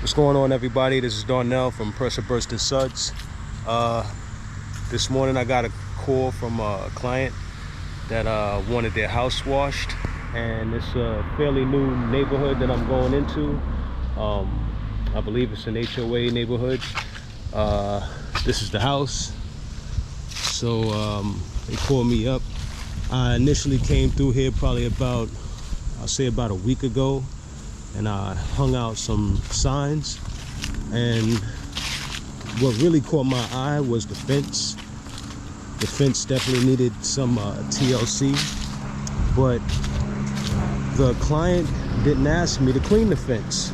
What's going on, everybody? This is Darnell from Pressure Burst and Sud'z. This morning I got a call from a client that wanted their house washed, and it's a fairly new neighborhood that I'm going into. I believe it's an HOA neighborhood. This is the house. So they called me up. I initially came through here probably about a week ago, and I hung out some signs, and what really caught my eye was the fence. The fence definitely needed some TLC, but the client didn't ask me to clean the fence.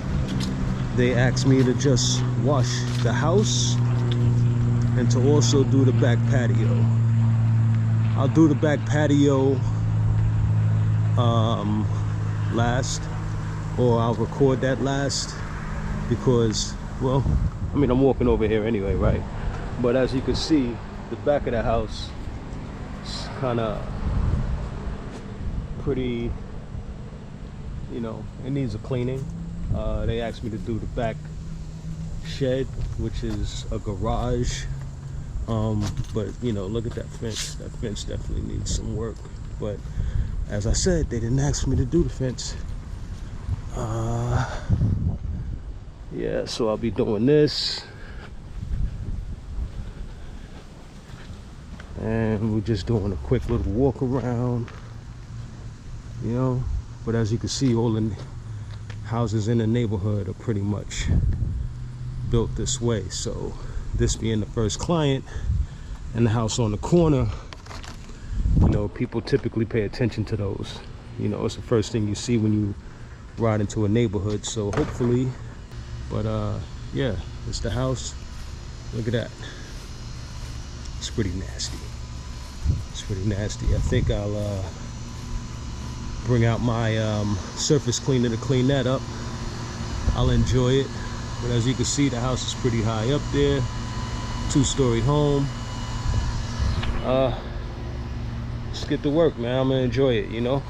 They asked me to just wash the house and to also do the back patio. I'll do the back patio last, or I'll record that last, because, well, I mean, I'm walking over here anyway, right? But as you can see, the back of the house is kind of pretty, you know, it needs a cleaning. They asked me to do the back shed, which is a garage. But you know, look at that fence. That fence definitely needs some work. But as I said, they didn't ask me to do the fence. Yeah, so I'll be doing this, and we're just doing a quick little walk around, you know. But as you can see, all the houses in the neighborhood are pretty much built this way. So this being the first client and the house on the corner, you know, people typically pay attention to those. You know, it's the first thing you see when you ride into a neighborhood. So hopefully, but yeah, it's the house. Look at that. It's pretty nasty. It's pretty nasty. I think I'll bring out my surface cleaner to clean that up. I'll enjoy it. But as you can see, the house is pretty high up there. 2-story home. Let's get to work, man. I'm gonna enjoy it, you know.